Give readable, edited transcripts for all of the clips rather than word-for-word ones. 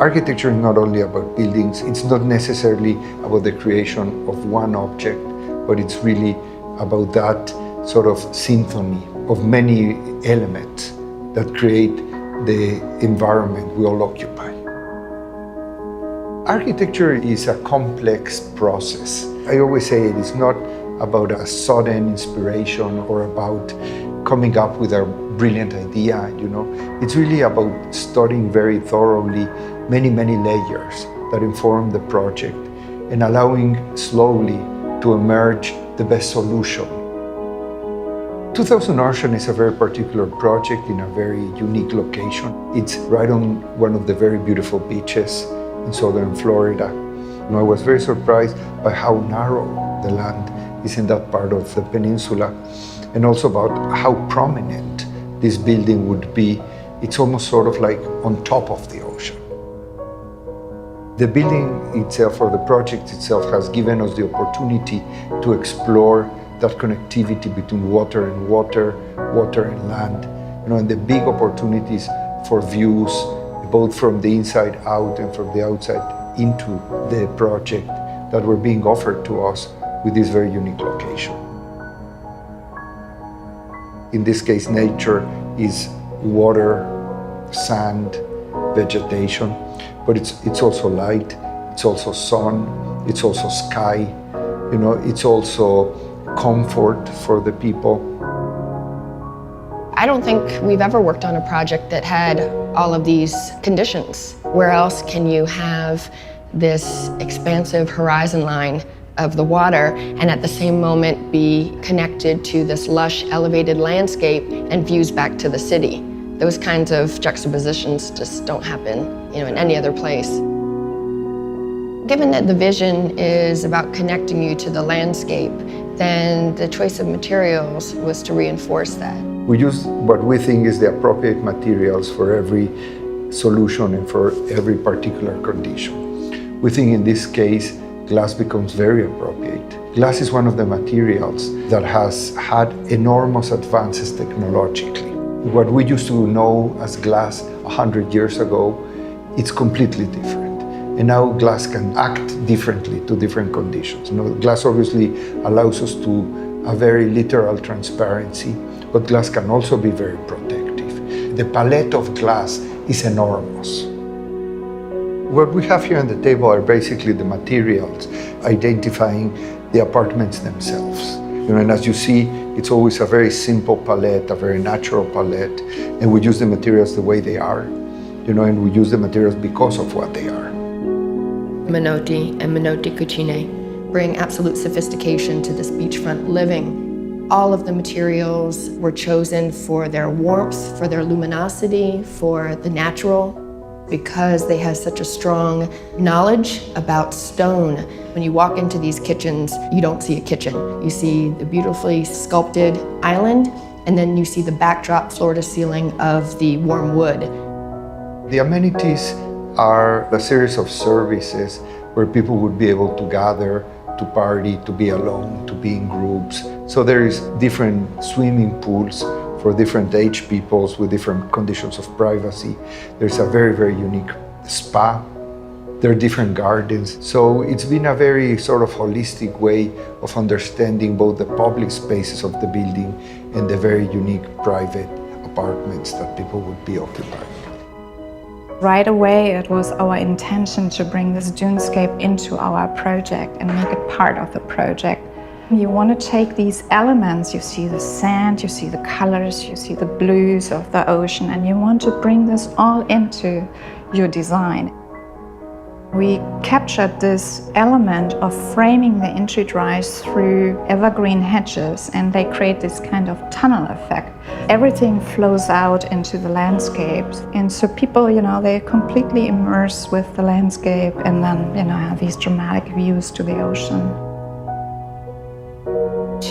Architecture is not only about buildings, it's not necessarily about the creation of one object, but it's really about that sort of symphony of many elements that create the environment we all occupy. Architecture is a complex process. I always say it is not about a sudden inspiration or about coming up with a brilliant idea, It's really about studying very thoroughly many layers that inform the project and allowing slowly to emerge the best solution. 2000 Ocean is a very particular project in a very unique location. It's right on one of the very beautiful beaches in southern Florida. I was very surprised by how narrow the land is in that part of the peninsula, and also about how prominent this building would be. It's almost sort of like on top of the ocean. The building itself, or the project itself, has given us the opportunity to explore that connectivity between water and water, water and land, and the big opportunities for views, both from the inside out and from the outside into the project that were being offered to us with this very unique location. In this case, nature is water, sand, vegetation, but it's also light, it's also sun, it's also sky, it's also comfort for the people. I don't think we've ever worked on a project that had all of these conditions. Where else can you have this expansive horizon line of the water and at the same moment be connected to this lush, elevated landscape and views back to the city? Those kinds of juxtapositions just don't happen, in any other place. Given that the vision is about connecting you to the landscape, then the choice of materials was to reinforce that. We use what we think is the appropriate materials for every solution and for every particular condition. We think in this case, glass becomes very appropriate. Glass is one of the materials that has had enormous advances technologically. What we used to know as glass 100 years ago, it's completely different. And now glass can act differently to different conditions. Glass obviously allows us to a very literal transparency, but glass can also be very protective. The palette of glass is enormous. What we have here on the table are basically the materials, identifying the apartments themselves. And as you see, it's always a very simple palette, a very natural palette, and we use the materials the way they are, and we use the materials because of what they are. Menotti and Menotti Cucine bring absolute sophistication to this beachfront living. All of the materials were chosen for their warmth, for their luminosity, for the natural, because they have such a strong knowledge about stone. When you walk into these kitchens, you don't see a kitchen. You see the beautifully sculpted island, and then you see the backdrop floor to ceiling of the warm wood. The amenities are a series of services where people would be able to gather, to party, to be alone, to be in groups. So there is different swimming pools for different age peoples with different conditions of privacy. There's a very unique spa. There are different gardens. So it's been a very sort of holistic way of understanding both the public spaces of the building and the very unique private apartments that people would be occupying. Right away, it was our intention to bring this dunescape into our project and make it part of the project. You want to take these elements, you see the sand, you see the colors, you see the blues of the ocean, and you want to bring this all into your design. We captured this element of framing the entry drives through evergreen hedges, and they create this kind of tunnel effect. Everything flows out into the landscapes, and so people, they're completely immersed with the landscape and then, have these dramatic views to the ocean.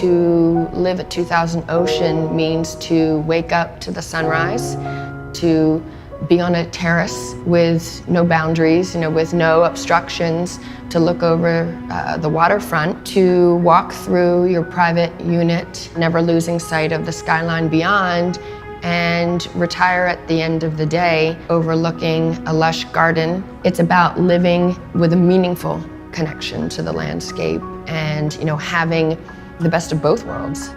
To live at 2000 Ocean means to wake up to the sunrise, to be on a terrace with no boundaries, with no obstructions, to look over the waterfront, to walk through your private unit, never losing sight of the skyline beyond, and retire at the end of the day overlooking a lush garden. It's about living with a meaningful connection to the landscape and, having the best of both worlds.